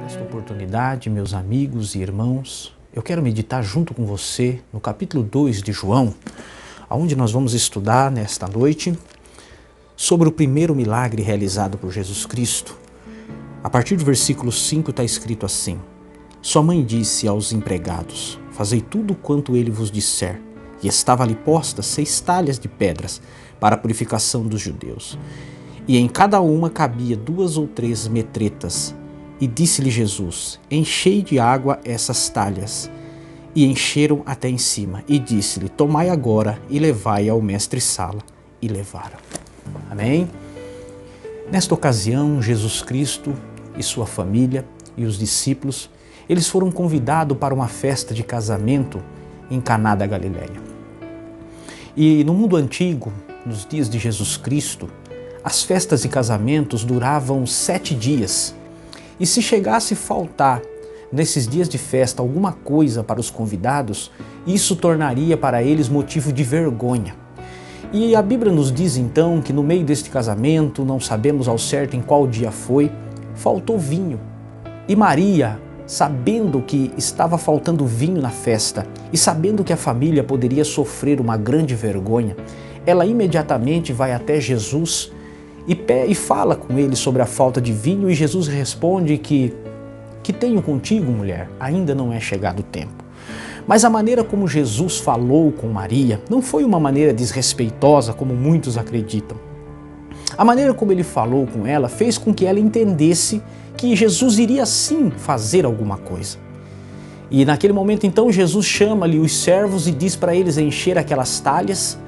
Nesta oportunidade, meus amigos e irmãos, eu quero meditar junto com você no capítulo 2 de João, onde nós vamos estudar nesta noite sobre o primeiro milagre realizado por Jesus Cristo. A partir do versículo 5 está escrito assim: Sua mãe disse aos empregados: Fazei tudo quanto ele vos disser. E estava ali postas 6 talhas de pedras para a purificação dos judeus. E em cada uma cabia 2 ou 3 metretas. E disse-lhe Jesus: Enchei de água essas talhas. E encheram até em cima. E disse-lhe: Tomai agora e levai ao mestre-sala. E levaram. Amém? Nesta ocasião, Jesus Cristo e sua família e os discípulos, eles foram convidados para uma festa de casamento em Caná da Galileia. E no mundo antigo, nos dias de Jesus Cristo, as festas de casamentos duravam 7 dias. E se chegasse a faltar nesses dias de festa alguma coisa para os convidados, isso tornaria para eles motivo de vergonha. E a Bíblia nos diz então que no meio deste casamento, não sabemos ao certo em qual dia foi, faltou vinho. E Maria, sabendo que estava faltando vinho na festa e sabendo que a família poderia sofrer uma grande vergonha, ela imediatamente vai até Jesus e fala com ele sobre a falta de vinho, e Jesus responde que tenho contigo, mulher, ainda não é chegado o tempo. Mas a maneira como Jesus falou com Maria não foi uma maneira desrespeitosa, como muitos acreditam. A maneira como ele falou com ela fez com que ela entendesse que Jesus iria sim fazer alguma coisa. E naquele momento então Jesus chama-lhe os servos e diz para eles encher aquelas talhas,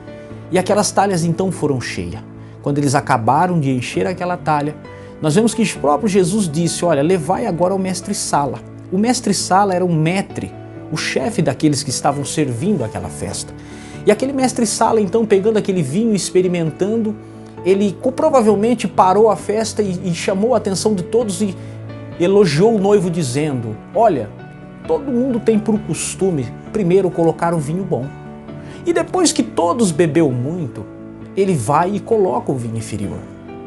e aquelas talhas então foram cheias. Quando eles acabaram de encher aquela talha, nós vemos que o próprio Jesus disse: olha, levai agora ao mestre-sala. O mestre-sala era um maître, o chefe daqueles que estavam servindo aquela festa. E aquele mestre-sala então, pegando aquele vinho e experimentando, ele provavelmente parou a festa e chamou a atenção de todos e elogiou o noivo dizendo: olha, todo mundo tem por costume primeiro colocar um vinho bom. E depois que todos bebeu muito, ele vai e coloca o vinho inferior.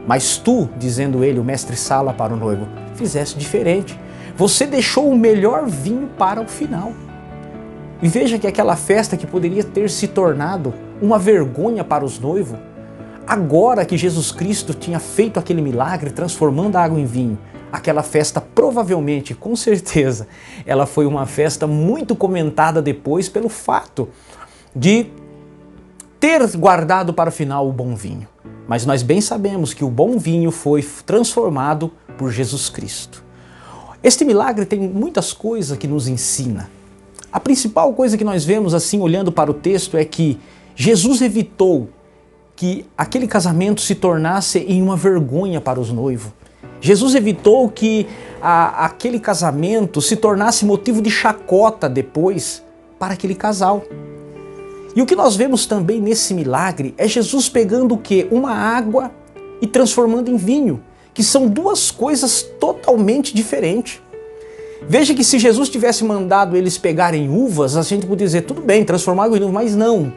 Mas tu, dizendo ele, o mestre-sala para o noivo, fizeste diferente. Você deixou o melhor vinho para o final. E veja que aquela festa que poderia ter se tornado uma vergonha para os noivos, agora que Jesus Cristo tinha feito aquele milagre transformando a água em vinho, aquela festa provavelmente, com certeza, ela foi uma festa muito comentada depois pelo fato de ter guardado para o final o bom vinho. Mas nós bem sabemos que o bom vinho foi transformado por Jesus Cristo. Este milagre tem muitas coisas que nos ensina. A principal coisa que nós vemos assim olhando para o texto é que Jesus evitou que aquele casamento se tornasse em uma vergonha para os noivos. Jesus evitou que aquele casamento se tornasse motivo de chacota depois para aquele casal. E o que nós vemos também nesse milagre é Jesus pegando o quê? Uma água e transformando em vinho, que são duas coisas totalmente diferentes. Veja que se Jesus tivesse mandado eles pegarem uvas, a gente poderia dizer, tudo bem, transformar água em vinho, mas não.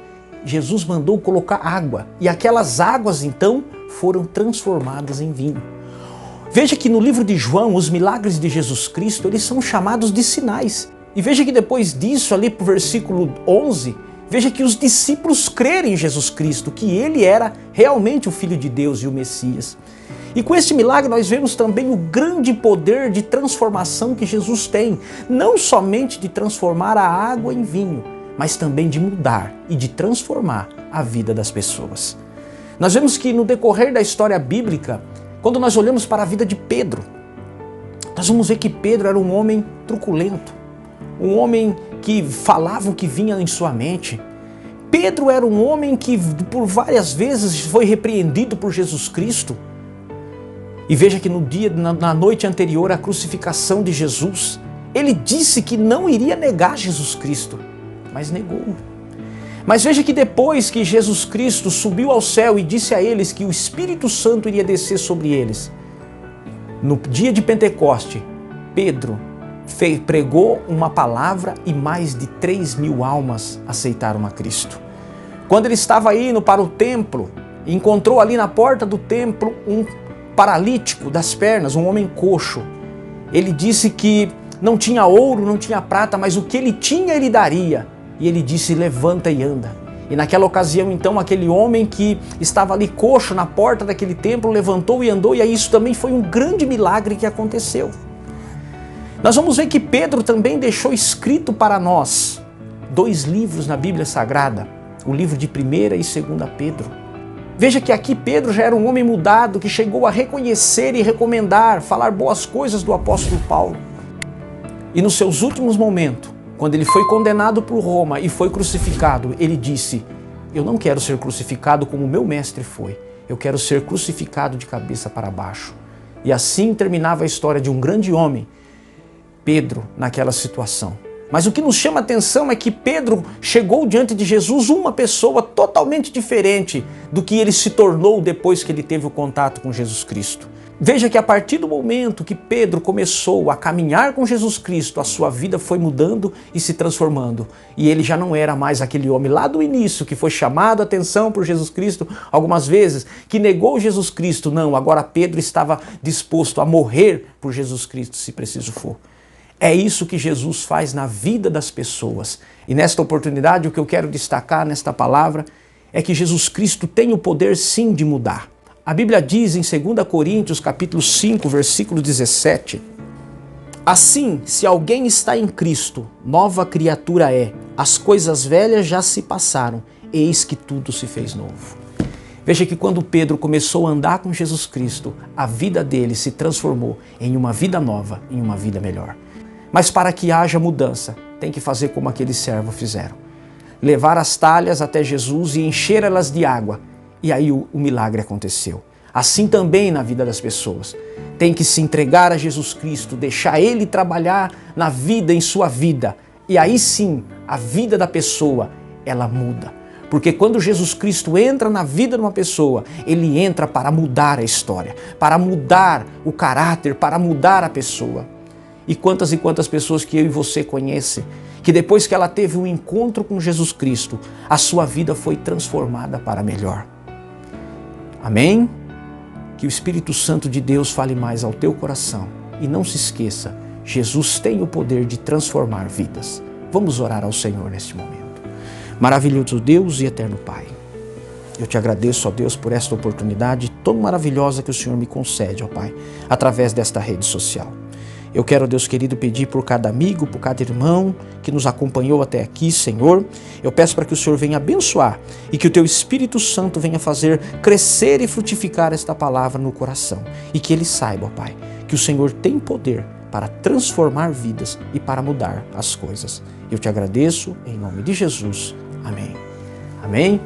Jesus mandou colocar água, e aquelas águas então foram transformadas em vinho. Veja que no livro de João, os milagres de Jesus Cristo, eles são chamados de sinais. E veja que depois disso, ali para o versículo 11, veja que os discípulos creram em Jesus Cristo, que ele era realmente o Filho de Deus e o Messias. E com este milagre nós vemos também o grande poder de transformação que Jesus tem, não somente de transformar a água em vinho, mas também de mudar e de transformar a vida das pessoas. Nós vemos que no decorrer da história bíblica, quando nós olhamos para a vida de Pedro, nós vamos ver que Pedro era um homem truculento, um homem que falava o que vinha em sua mente. Pedro era um homem que por várias vezes foi repreendido por Jesus Cristo. E veja que na noite anterior à crucificação de Jesus, ele disse que não iria negar Jesus Cristo, mas negou. Mas veja que depois que Jesus Cristo subiu ao céu e disse a eles que o Espírito Santo iria descer sobre eles, no dia de Pentecoste, Pedro pregou uma palavra e mais de 3.000 almas aceitaram a Cristo. Quando ele estava indo para o templo, encontrou ali na porta do templo um paralítico das pernas, um homem coxo. Ele disse que não tinha ouro, não tinha prata, mas o que ele tinha ele daria. E ele disse, levanta e anda. E naquela ocasião, então, aquele homem que estava ali coxo na porta daquele templo, levantou e andou, e aí isso também foi um grande milagre que aconteceu. Nós vamos ver que Pedro também deixou escrito para nós 2 livros na Bíblia Sagrada, o livro de 1ª e 2ª Pedro. Veja que aqui Pedro já era um homem mudado, que chegou a reconhecer e recomendar, falar boas coisas do apóstolo Paulo. E nos seus últimos momentos, quando ele foi condenado por Roma e foi crucificado, ele disse, eu não quero ser crucificado como meu mestre foi, eu quero ser crucificado de cabeça para baixo. E assim terminava a história de um grande homem, Pedro, naquela situação. Mas o que nos chama a atenção é que Pedro chegou diante de Jesus uma pessoa totalmente diferente do que ele se tornou depois que ele teve o contato com Jesus Cristo. Veja que a partir do momento que Pedro começou a caminhar com Jesus Cristo, a sua vida foi mudando e se transformando. E ele já não era mais aquele homem lá do início que foi chamado a atenção por Jesus Cristo algumas vezes, que negou Jesus Cristo. Não, agora Pedro estava disposto a morrer por Jesus Cristo, se preciso for. É isso que Jesus faz na vida das pessoas. E nesta oportunidade, o que eu quero destacar nesta palavra é que Jesus Cristo tem o poder sim de mudar. A Bíblia diz em 2 Coríntios, capítulo 5, versículo 17, assim, se alguém está em Cristo, nova criatura é, as coisas velhas já se passaram, eis que tudo se fez novo. Veja que quando Pedro começou a andar com Jesus Cristo, a vida dele se transformou em uma vida nova, em uma vida melhor. Mas para que haja mudança, tem que fazer como aqueles servos fizeram. Levar as talhas até Jesus e encher elas de água. E aí o milagre aconteceu. Assim também na vida das pessoas. Tem que se entregar a Jesus Cristo, deixar Ele trabalhar na vida, em sua vida. E aí sim, a vida da pessoa, ela muda. Porque quando Jesus Cristo entra na vida de uma pessoa, Ele entra para mudar a história, para mudar o caráter, para mudar a pessoa. E quantas pessoas que eu e você conhecem, que depois que ela teve um encontro com Jesus Cristo, a sua vida foi transformada para melhor. Amém? Que o Espírito Santo de Deus fale mais ao teu coração. E não se esqueça, Jesus tem o poder de transformar vidas. Vamos orar ao Senhor neste momento. Maravilhoso Deus e eterno Pai, eu te agradeço, ó Deus, por esta oportunidade tão maravilhosa que o Senhor me concede, ó Pai, através desta rede social. Eu quero, Deus querido, pedir por cada amigo, por cada irmão que nos acompanhou até aqui, Senhor. Eu peço para que o Senhor venha abençoar e que o Teu Espírito Santo venha fazer crescer e frutificar esta palavra no coração. E que ele saiba, ó Pai, que o Senhor tem poder para transformar vidas e para mudar as coisas. Eu te agradeço em nome de Jesus. Amém. Amém.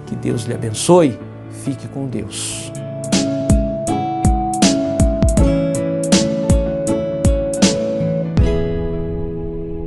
Que Deus lhe abençoe. Fique com Deus.